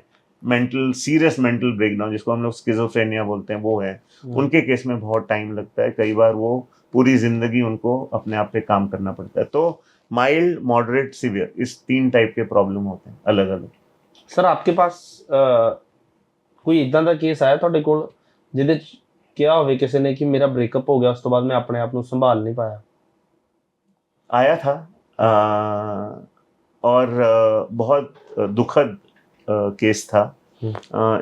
सीरियस मेंटल ब्रेकडाउन जिसको हम लोग स्किज़ोफ्रेनिया बोलते हैं वो है, उनके केस में बहुत टाइम लगता है। कई बार वो पूरी ज़िंदगी उनको अपने आप पे काम करना पड़ता है। तो माइल्ड, मॉडरेट, सीवियर, इस 3 टाइप के प्रॉब्लम होते हैं अलग अलग। सर आपके पास कोई इदां ਦਾ ਕੇਸ ਆਇਆ ਤੁਹਾਡੇ ਕੋਲ ਜਿਹਦੇ ਚ ਕਿਹਾ ਹੋਵੇ ਕਿਸੇ ਨੇ ਕਿ ਮੇਰਾ ਬ੍ਰੇਕਅਪ ਹੋ ਗਿਆ ਉਸ ਤੋਂ ਬਾਅਦ ਮੈਂ ਆਪਣੇ ਆਪ ਨੂੰ ਸੰਭਾਲ नहीं पाया? आया था और बहुत दुखद केस था।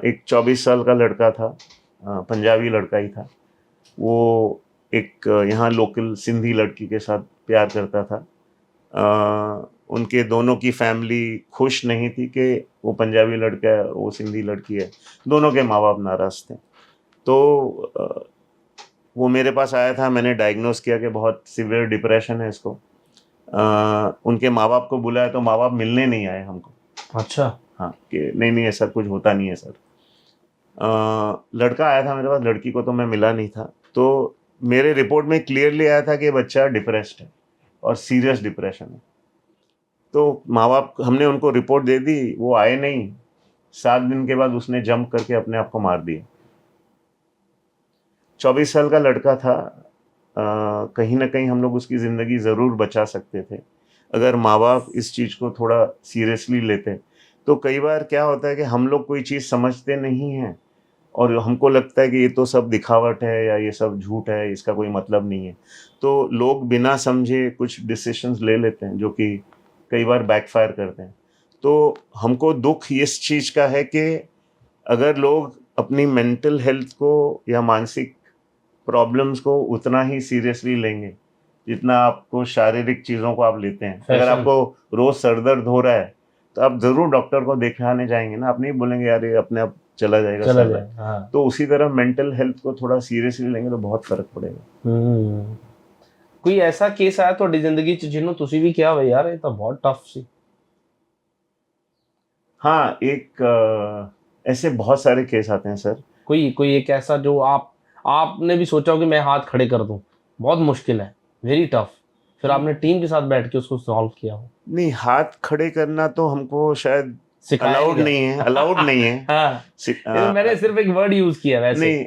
एक 24 साल का लड़का था, पंजाबी लड़का ही था। वो एक यहाँ लोकल सिंधी लड़की के साथ प्यार करता था। उनके दोनों की फैमिली खुश नहीं थी कि वो पंजाबी लड़का है, वो सिंधी लड़की है। दोनों के माँ बाप नाराज़ थे। तो वो मेरे पास आया था, मैंने डायग्नोस किया कि बहुत सीवियर डिप्रेशन है इसको। उनके माँ बाप को बुलाया तो माँ बाप मिलने नहीं आए हमको। अच्छा। हाँ, कि नहीं ऐसा कुछ होता नहीं है सर। लड़का आया था मेरे पास, लड़की को तो मैं मिला नहीं था। तो मेरे रिपोर्ट में क्लियरली आया था कि बच्चा डिप्रेस्ड है और सीरियस डिप्रेशन है। तो माँ बाप, हमने उनको रिपोर्ट दे दी, वो आए नहीं। 7 दिन के बाद उसने जंप करके अपने आप को मार दिया। 24 साल का लड़का था। कहीं ना कहीं हम लोग उसकी ज़िंदगी ज़रूर बचा सकते थे अगर माँ बाप इस चीज़ को थोड़ा सीरियसली लेते। तो कई बार क्या होता है कि हम लोग कोई चीज़ समझते नहीं हैं और हमको लगता है कि ये तो सब दिखावट है या ये सब झूठ है, इसका कोई मतलब नहीं है। तो लोग बिना समझे कुछ डिसीजंस ले लेते हैं जो कि कई बार बैकफायर करते हैं। तो हमको दुख इस चीज़ का है कि अगर लोग अपनी मेंटल हेल्थ को या मानसिक प्रॉब्लम्स को उतना ही सीरियसली लेंगे जितना आपको शारीरिक चीज़ों को आप लेते हैं। अगर आपको रोज़ सर दर्द हो रहा है तो आप ज़रूर डॉक्टर को दिखाने जाएंगे ना, आप नहीं बोलेंगे यार ये अपने आप चला जाएगा। हाँ। तो उसी तरह मेंटल हेल्थ को थोड़ा सीरियसली लेंगे तो बहुत फर्क पड़ेगा। कोई ऐसा केस आया ਤੁਹਾਡੀ ਜ਼ਿੰਦਗੀ ਚ ਜਿਹਨੂੰ ਤੁਸੀਂ ਵੀ ਕਿਹਾ ਹੋਵੇ ਯਾਰ ਇਹ ਤਾਂ ਬਹੁਤ टफ ਸੀ? हाँ, ऐसे बहुत सारे केस आते हैं सर। कोई एक ऐसा जो आपने भी सोचा हो कि मैं हाथ खड़े कर दूं, बहुत मुश्किल है, वेरी टफ, फिर आपने टीम के साथ बैठ के उसको सॉल्व किया हो? नहीं, हाथ खड़े करना तो हमको शायद अलाउड नहीं है। हाँ, मैंने सिर्फ एक वर्ड यूज किया वैसे। नहीं,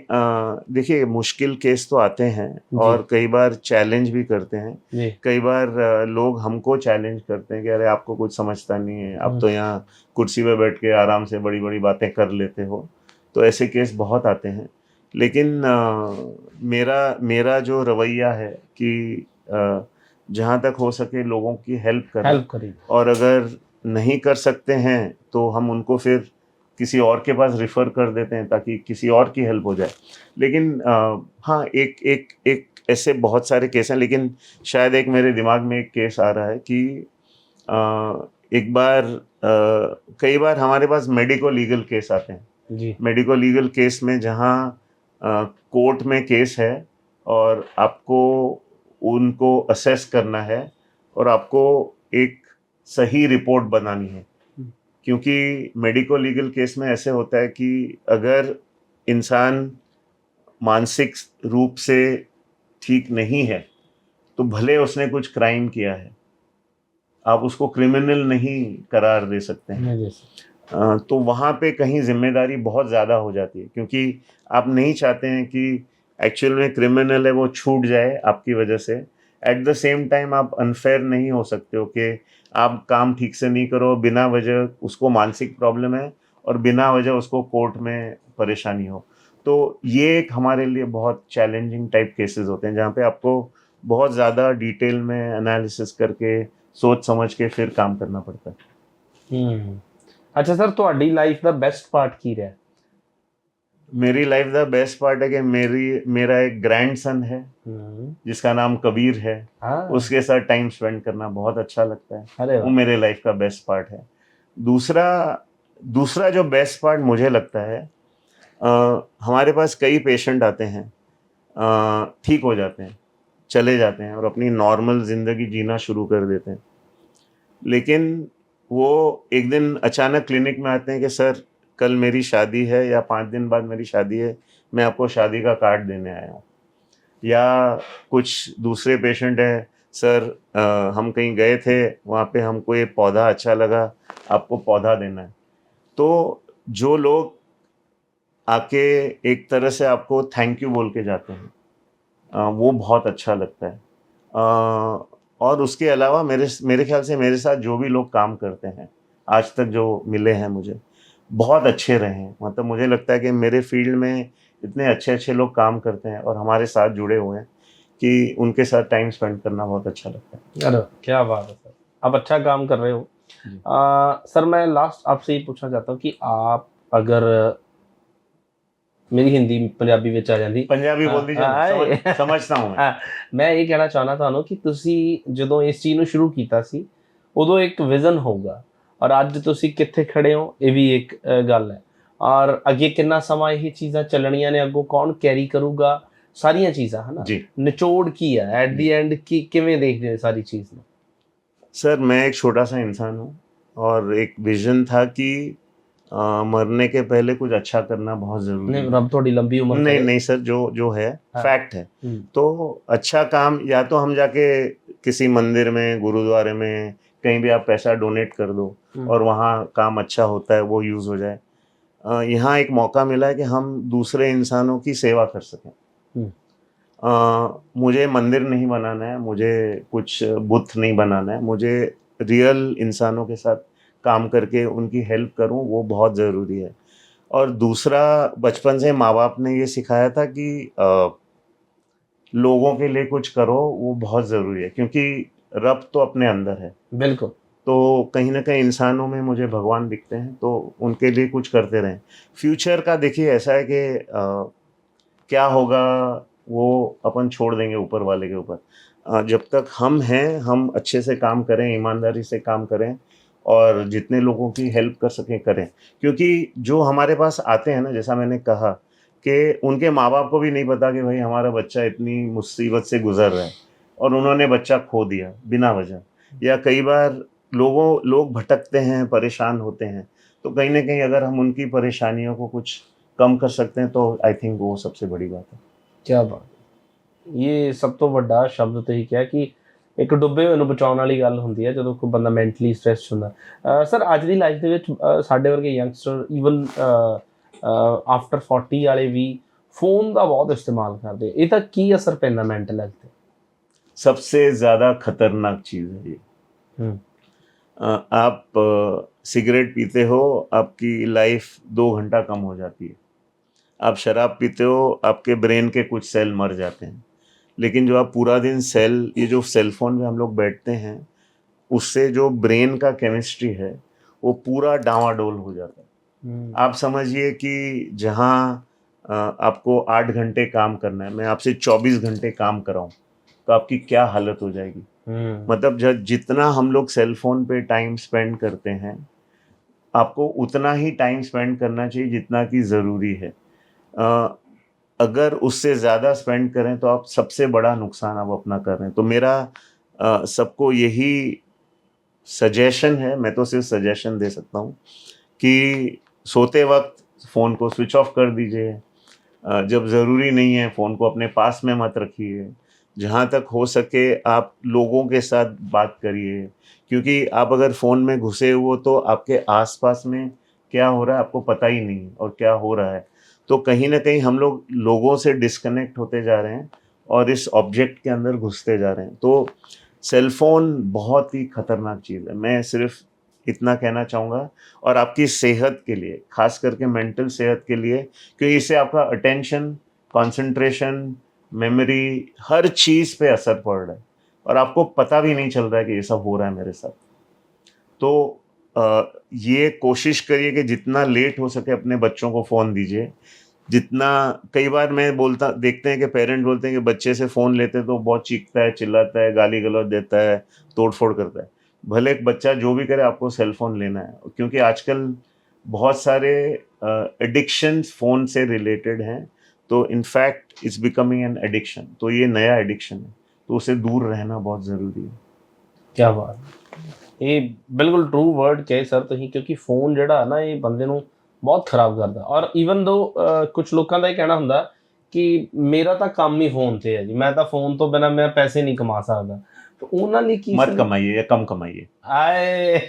देखिए मुश्किल केस तो आते हैं और कई बार चैलेंज भी करते हैं। कई बार लोग हमको चैलेंज करते हैं कि अरे आपको कुछ समझता नहीं है, आप तो यहाँ कुर्सी पे बैठ के आराम से बड़ी बड़ी बातें कर लेते हो। तो ऐसे केस बहुत आते हैं। लेकिन मेरा जो रवैया है कि जहाँ तक हो सके लोगों की हेल्प करें, और अगर नहीं कर सकते हैं तो हम उनको फिर किसी और के पास रिफ़र कर देते हैं ताकि किसी और की हेल्प हो जाए। लेकिन हाँ, एक ऐसे बहुत सारे केस हैं, लेकिन शायद एक मेरे दिमाग में एक केस आ रहा है कि एक बार कई बार हमारे पास मेडिको लीगल केस आते हैं जी। मेडिको लीगल केस में जहाँ कोर्ट में केस है और आपको उनको असेस करना है और आपको एक सही रिपोर्ट बनानी है। क्योंकि मेडिको लीगल केस में ऐसे होता है कि अगर इंसान मानसिक रूप से ठीक नहीं है तो भले उसने कुछ क्राइम किया है, आप उसको क्रिमिनल नहीं करार दे सकते हैं। तो वहाँ पे कहीं जिम्मेदारी बहुत ज़्यादा हो जाती है, क्योंकि आप नहीं चाहते हैं कि एक्चुअल में क्रिमिनल है वो छूट जाए आपकी वजह से। एट द सेम टाइम आप अनफेयर नहीं हो सकते हो कि आप काम ठीक से नहीं करो, बिना वजह उसको मानसिक प्रॉब्लम है और बिना वजह उसको कोर्ट में परेशानी हो। तो ये एक हमारे लिए बहुत चैलेंजिंग टाइप केसेस होते हैं जहाँ पे आपको बहुत ज़्यादा डिटेल में एनालिसिस करके सोच समझ के फिर काम करना पड़ता है। अच्छा सर, ਤੁਹਾਡੀ ਲਾਈਫ ਦਾ ਬੈਸਟ ਪਾਰਟ ਕੀ ਰਿਹਾ? मेरी लाइफ द बेस्ट पार्ट है कि मेरा एक ग्रैंडसन है जिसका नाम कबीर है। उसके साथ टाइम स्पेंड करना बहुत अच्छा लगता है। अरे वो मेरे लाइफ का बेस्ट पार्ट है। दूसरा जो बेस्ट पार्ट मुझे लगता है, हमारे पास कई पेशेंट आते हैं, ठीक हो जाते हैं, चले जाते हैं और अपनी नॉर्मल ज़िंदगी जीना शुरू कर देते हैं, लेकिन वो एक दिन अचानक क्लिनिक में आते हैं कि सर कल मेरी शादी है या 5 दिन बाद मेरी शादी है, मैं आपको शादी का कार्ड देने आया हूँ। या कुछ दूसरे पेशेंट हैं, सर हम कहीं गए थे, वहाँ पे हमको ये पौधा अच्छा लगा, आपको पौधा देना है। तो जो लोग आके एक तरह से आपको थैंक यू बोल के जाते हैं, वो बहुत अच्छा लगता है। और उसके अलावा मेरे ख्याल से मेरे साथ जो भी लोग काम करते हैं आज तक जो मिले हैं मुझे, बहुत अच्छे रहे हैं। मतलब मुझे लगता है कि मेरे फील्ड में इतने अच्छे लोग काम करते हैं और हमारे साथ जुड़े हुए हैं कि उनके साथ टाइम स्पेंड करना बहुत अच्छा लगता है। अरे क्या बात है सर, आप अच्छा काम कर रहे हो। सर मैं लास्ट आपसे ये पूछना चाहता हूँ कि आप अगर मेरी हिंदी पंजाबी ਵਿੱਚ ਆ ਜਾਂਦੀ, पंजाबी बोल दीजिए, समझता हूँ मैं। ਮੈਂ ਇਹ ਕਹਿਣਾ ਚਾਹੁੰਦਾ ਤੁਹਾਨੂੰ ਕਿ ਤੁਸੀਂ ਜਦੋਂ ਇਸ ਚੀਜ਼ ਨੂੰ ਸ਼ੁਰੂ ਕੀਤਾ ਸੀ ਉਦੋਂ ਇੱਕ ਵਿਜ਼ਨ ਹੋਊਗਾ, ਔਰ ਅੱਜ ਤੁਸੀਂ ਕਿੱਥੇ ਖੜੇ ਹੋ ਇਹ ਵੀ ਇੱਕ ਗੱਲ ਹੈ, ਔਰ ਅੱਗੇ ਕਿੰਨਾ ਸਮਾਂ ਇਹ ਚੀਜ਼ਾਂ ਚੱਲਣੀਆਂ ਨੇ, ਅੱਗੋਂ ਕੌਣ ਕੈਰੀ ਕਰੂਗਾ ਸਾਰੀਆਂ ਚੀਜ਼ਾਂ, ਹੈ ਨਾ। ਨਿਚੋੜ ਕੀ ਹੈ ਐਟ ਦੀ ਐਂਡ, ਕੀ ਕਿਵੇਂ ਦੇਖਦੇ ਹੋ ਸਾਰੀ ਚੀਜ਼ ਨੂੰ? सर मैं एक छोटा सा इंसान हूँ और एक विजन था कि मरने के पहले कुछ अच्छा करना बहुत जरूरी है। रब थोड़ी लंबी उम्र नहीं नहीं सर, जो है फैक्ट है। तो अच्छा काम, या तो हम जाके किसी मंदिर में, गुरुद्वारे में, कहीं भी आप पैसा डोनेट कर दो और वहाँ काम अच्छा होता है, वो यूज हो जाए। यहाँ एक मौका मिला है कि हम दूसरे इंसानों की सेवा कर सकें। मुझे मंदिर नहीं बनाना है, मुझे कुछ बुत नहीं बनाना है, मुझे रियल इंसानों के साथ काम करके उनकी हेल्प करूं, वो बहुत ज़रूरी है। और दूसरा, बचपन से माँ बाप ने ये सिखाया था कि लोगों के लिए कुछ करो, वो बहुत ज़रूरी है, क्योंकि रब तो अपने अंदर है। बिल्कुल। तो कहीं ना कहीं इंसानों में मुझे भगवान दिखते हैं, तो उनके लिए कुछ करते रहें। फ्यूचर का देखिए ऐसा है कि क्या होगा वो अपन छोड़ देंगे ऊपर वाले के ऊपर। जब तक हम हैं, हम अच्छे से काम करें, ईमानदारी से काम करें और जितने लोगों की हेल्प कर सकें करें। क्योंकि जो हमारे पास आते हैं ना, जैसा मैंने कहा कि उनके माँ बाप को भी नहीं पता कि भाई हमारा बच्चा इतनी मुसीबत से गुजर रहा है और उन्होंने बच्चा खो दिया बिना वजह। या कई बार लोग भटकते हैं, परेशान होते हैं, तो कहीं ना कहीं अगर हम उनकी परेशानियों को कुछ कम कर सकते हैं तो आई थिंक वो सबसे बड़ी बात है। क्या ਬਾਤ, ਇਹ ਸਭ ਤੋਂ ਵੱਡਾ ਸ਼ਬਦ ਤੁਸੀਂ ਕਿਹਾ ਕਿ ਇੱਕ ਡੁੱਬੇ ਹੋਏ ਨੂੰ ਬਚਾਉਣ ਵਾਲੀ ਗੱਲ ਹੁੰਦੀ ਹੈ ਜਦੋਂ ਕੋਈ ਬੰਦਾ ਮੈਂਟਲੀ ਸਟ੍ਰੈਸਡ ਹੁੰਦਾ। ਸਰ ਅੱਜ ਦੀ ਲਾਈਫ ਦੇ ਵਿੱਚ ਸਾਡੇ ਵਰਗੇ ਯੰਗਸਟਰ ਈਵਨ ਆਫਟਰ 40 ਵਾਲੇ ਵੀ ਫੋਨ ਦਾ ਬਹੁਤ ਇਸਤੇਮਾਲ ਕਰਦੇ, ਇਹਦਾ ਕੀ ਅਸਰ ਪੈਂਦਾ ਮੈਂਟਲ ਹੈਲਥ ਤੇ? सबसे ज़्यादा खतरनाक चीज़ है ये। आप सिगरेट पीते हो, आपकी लाइफ 2 घंटा कम हो जाती है। आप शराब पीते हो, आपके ब्रेन के कुछ सेल मर जाते हैं। लेकिन जो आप पूरा दिन ये जो सेल फोन में हम लोग बैठते हैं, उससे जो ब्रेन का केमिस्ट्री है वो पूरा डावाडोल हो जाता है। आप समझिए कि जहाँ आपको 8 घंटे काम करना है, मैं आपसे 24 घंटे काम कराऊं तो आपकी क्या हालत हो जाएगी। मतलब जितना हम लोग सेल फोन पे टाइम स्पेंड करते हैं, आपको उतना ही टाइम स्पेंड करना चाहिए जितना कि ज़रूरी है। अगर उससे ज़्यादा स्पेंड करें तो आप सबसे बड़ा नुकसान आप अपना कर रहे हैं। तो मेरा सबको यही सजेशन है, मैं तो सिर्फ सजेशन दे सकता हूँ कि सोते वक्त फ़ोन को स्विच ऑफ कर दीजिए। जब ज़रूरी नहीं है फ़ोन को अपने पास में मत रखिए। जहाँ तक हो सके आप लोगों के साथ बात करिए, क्योंकि आप अगर फ़ोन में घुसे हुए तो आपके आसपास में क्या हो रहा है आपको पता ही नहीं, और क्या हो रहा है तो कहीं ना कहीं हम लोग लोगों से डिस्कनेक्ट होते जा रहे हैं और इस ऑब्जेक्ट के अंदर घुसते जा रहे हैं। तो सेल फोन बहुत ही खतरनाक चीज़ है। मैं सिर्फ इतना कहना चाहूँगा। और आपकी सेहत के लिए, खास करके मेंटल सेहत के लिए, क्योंकि इससे आपका अटेंशन, कंसंट्रेशन, मेमोरी, हर चीज़ पे असर पड़ रहा है और आपको पता भी नहीं चल रहा है कि ये सब हो रहा है मेरे साथ। तो ये कोशिश करिए कि जितना लेट हो सके अपने बच्चों को फ़ोन दीजिए। जितना, कई बार मैं बोलता, देखते हैं कि पेरेंट बोलते हैं कि बच्चे से फ़ोन लेते हैं तो बहुत चीखता है, चिल्लाता है, गाली-गलौज देता है, तोड़-फोड़ करता है। भले एक बच्चा जो भी करे, आपको सेल फ़ोन लेना है, क्योंकि आजकल बहुत सारे एडिक्शंस फ़ोन से रिलेटेड हैं। तो in fact it's becoming an addiction, तो ये नया एडिक्शन है, तो उससे दूर रहना बहुत ज़रूरी है। क्या बात है। ਇਹ ਬਿਲਕੁਲ ਟਰੂ ਵਰਡ ਕਹੇ ਸਰ ਤੁਸੀਂ, ਕਿਉਂਕਿ ਫੋਨ ਜਿਹੜਾ ਨਾ ਇਹ ਬੰਦੇ ਨੂੰ ਬਹੁਤ ਖਰਾਬ ਕਰਦਾ। ਔਰ ਈਵਨ ਦੋ ਕੁਝ ਲੋਕਾਂ ਦਾ ਇਹ ਕਹਿਣਾ ਹੁੰਦਾ ਕਿ ਮੇਰਾ ਤਾਂ ਕੰਮ ਹੀ ਫੋਨ ਤੇ ਹੈ ਜੀ, ਮੈਂ ਤਾਂ ਫੋਨ ਤੋਂ ਬਿਨਾਂ ਮੈਂ ਪੈਸੇ ਨਹੀਂ ਕਮਾ ਸਕਦਾ। ਤੇ ਉਹਨਾਂ ਲਈ ਕੀ मत कमाइए या कम कमाइए। ਆਏ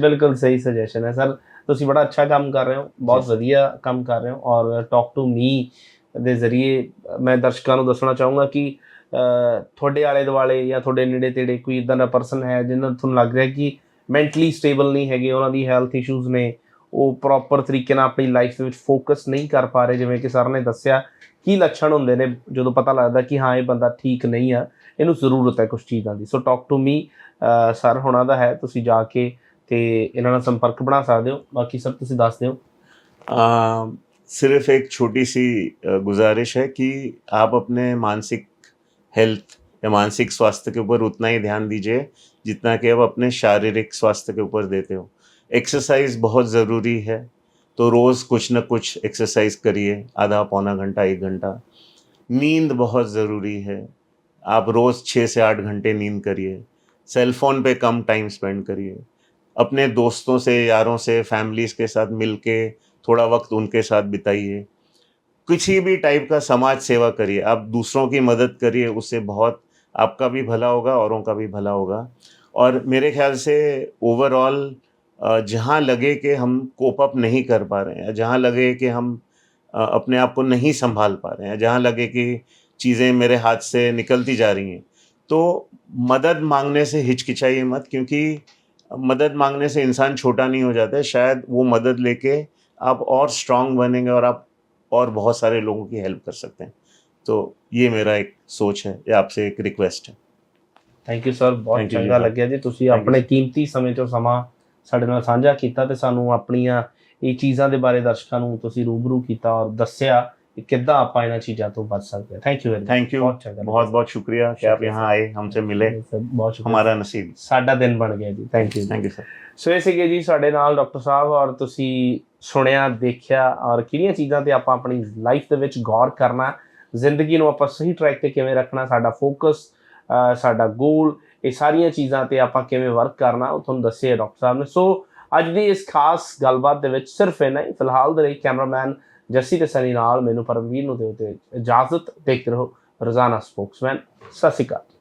ਬਿਲਕੁਲ ਸਹੀ ਸੁਜੈਸ਼ਨ ਹੈ ਸਰ। ਤੁਸੀਂ ਬੜਾ ਅੱਛਾ ਕੰਮ ਕਰ ਰਹੇ ਹੋ, ਬਹੁਤ ਵਧੀਆ ਕੰਮ ਕਰ ਰਹੇ ਹੋ। ਔਰ ਟਾਕ ਟੂ ਮੀ ਦੇ ਜ਼ਰੀਏ ਮੈਂ ਦਰਸ਼ਕਾਂ ਨੂੰ ਦੱਸਣਾ ਚਾਹੂੰਗਾ ਕਿ ਤੁਹਾਡੇ ਆਲੇ ਦੁਆਲੇ ਜਾਂ ਤੁਹਾਡੇ ਨੇੜੇ ਤੇੜੇ ਕੋਈ ਇੱਦਾਂ ਦਾ ਪਰਸਨ ਹੈ ਜਿਹਨਾਂ ਨੂੰ ਤੁਹਾਨੂੰ ਲੱਗ ਰਿਹਾ ਕਿ ਮੈਂਟਲੀ ਸਟੇਬਲ ਨਹੀਂ ਹੈਗੇ, ਉਹਨਾਂ ਦੀ ਹੈਲਥ ਇਸ਼ੂਜ਼ ਨੇ, ਉਹ ਪ੍ਰੋਪਰ ਤਰੀਕੇ ਨਾਲ ਆਪਣੀ ਲਾਈਫ ਦੇ ਵਿੱਚ ਫੋਕਸ ਨਹੀਂ ਕਰ ਪਾ ਰਹੇ, ਜਿਵੇਂ ਕਿ ਸਰ ਨੇ ਦੱਸਿਆ ਕੀ ਲੱਛਣ ਹੁੰਦੇ ਨੇ ਜਦੋਂ ਪਤਾ ਲੱਗਦਾ ਕਿ ਹਾਂ ਇਹ ਬੰਦਾ ਠੀਕ ਨਹੀਂ ਆ, ਇਹਨੂੰ ਜ਼ਰੂਰਤ ਹੈ ਕੁਛ ਚੀਜ਼ਾਂ ਦੀ। ਸੋ ਟਾਕ ਟੂ ਮੀ ਸਰ ਹੋਣਾ ਦਾ ਹੈ, ਤੁਸੀਂ ਜਾ ਕੇ ਤੇ ਇਹਨਾਂ ਨਾਲ ਸੰਪਰਕ ਬਣਾ ਸਕਦੇ ਹੋ। ਬਾਕੀ ਸਰ ਤੁਸੀਂ ਦੱਸ ਦਿਓ। सिर्फ एक छोटी सी गुजारिश है कि आप अपने मानसिक हेल्थ या मानसिक स्वास्थ्य के ऊपर उतना ही ध्यान दीजिए जितना कि आप अपने शारीरिक स्वास्थ्य के ऊपर देते हो। एक्सरसाइज बहुत ज़रूरी है, तो रोज़ कुछ न कुछ एक्सरसाइज करिए, आधा पौना घंटा, 1 घंटा। नींद बहुत ज़रूरी है, आप रोज़ 6 से 8 घंटे नींद करिए। सेल फ़ोन पे कम टाइम स्पेंड करिए। अपने दोस्तों से, यारों से, फैमिलीज़ के साथ मिल के थोड़ा वक्त उनके साथ बिताइए। किसी भी टाइप का समाज सेवा करिए, आप दूसरों की मदद करिए, उससे बहुत आपका भी भला होगा, औरों का भी भला होगा। और मेरे ख्याल से ओवरऑल जहाँ लगे कि हम कोप अप नहीं कर पा रहे हैं, जहाँ लगे कि हम अपने आप को नहीं संभाल पा रहे हैं, जहाँ लगे कि चीज़ें मेरे हाथ से निकलती जा रही हैं, तो मदद मांगने से हिचकिचाइए मत, क्योंकि मदद मांगने से इंसान छोटा नहीं हो जाता है। शायद वो मदद लेके आप और स्ट्रांग बनेंगे और आप और बहुत सारे लोगों की हेल्प कर सकते हैं। तो ये मेरा एक सोच है, ये आपसे एक रिक्वेस्ट है। ਥੈਂਕ ਯੂ ਸਰ, ਬਹੁਤ Thank you ਜੀ ਚੰਗਾ ਸਰ। ਲੱਗਿਆ ਜੀ ਤੁਸੀਂ Thank you ਆਪਣੇ sir। ਕੀਮਤੀ ਸਮੇਂ ਚੋਂ ਸਮਾਂ ਸਾਡੇ ਨਾਲ ਸਾਂਝਾ ਕੀਤਾ ਤੇ ਸਾਨੂੰ ਆਪਣੀਆਂ ਇਹ ਚੀਜ਼ਾਂ ਦੇ ਬਾਰੇ ਦਰਸ਼ਕਾਂ ਨੂੰ ਤੁਸੀਂ ਰੂਬਰੂ ਕੀਤਾ ਔਰ ਦੱਸਿਆ ਕਿ ਕਿੱਦਾਂ ਆਪਾਂ ਇਹਨਾਂ ਚੀਜ਼ਾਂ ਤੋਂ ਬਚ ਸਕਦੇ ਹਾਂ। Thank you very much. Thank you, ਬਹੁਤ ਚੰਗਾ बहुत बहुत शुक्रिया कि आप शुक्रिया यहाँ आए, हमसे मिले, ਸਰ, ਬਹੁਤ ਸ਼ੁਕਰੀਆ। हमारा नसीब। ਸਾਡਾ ਦਿਨ ਬਣ ਗਿਆ ਜੀ। Thank you. Thank you sir. ਸੋ ਇਹ ਸੀਗੇ ਜੀ ਸਾਡੇ ਨਾਲ ਡਾਕਟਰ ਸਾਹਿਬ, ਔਰ ਤੁਸੀਂ ਸੁਣਿਆ, ਦੇਖਿਆ ਔਰ ਕਿਹੜੀਆਂ ਚੀਜ਼ਾਂ ਤੇ ਆਪਾਂ ਆਪਣੀ ਲਾਈਫ ਦੇ ਵਿੱਚ ਗੌਰ ਕਰਨਾ, ਜ਼ਿੰਦਗੀ ਨੂੰ ਆਪਾਂ ਸਹੀ ਟਰੈਕ ਤੇ ਕਿਵੇਂ ਰੱਖਣਾ, ਸਾਡਾ ਫੋਕਸ, ਸਾਡਾ ਗੋਲ, ਇਹ ਸਾਰੀਆਂ ਚੀਜ਼ਾਂ ਤੇ ਆਪਾਂ ਕਿਵੇਂ ਵਰਕ ਕਰਨਾ, ਉਹ ਤੁਹਾਨੂੰ ਦੱਸਿਆ ਡਾਕਟਰ ਸਾਹਿਬ ਨੇ। ਸੋ ਅੱਜ ਦੀ ਇਸ ਖਾਸ ਗੱਲਬਾਤ ਦੇ ਵਿੱਚ ਸਿਰਫ ਇੰਨਾ ਹੀ। ਫਿਲਹਾਲ ਦੇ ਲਈ ਕੈਮਰਾਮੈਨ ਜੱਸੀ ਤੇ ਸਨੀ ਨਾਲ ਮੈਨੂੰ ਪਰਮਵੀਰ ਨੂੰ ਦਿਓ ਤੇ ਇਜਾਜ਼ਤ। ਦੇਖਦੇ ਰਹੋ ਰੋਜ਼ਾਨਾ ਸਪੋਕਸਮੈਨ। ਸਤਿ ਸ਼੍ਰੀ ਅਕਾਲ।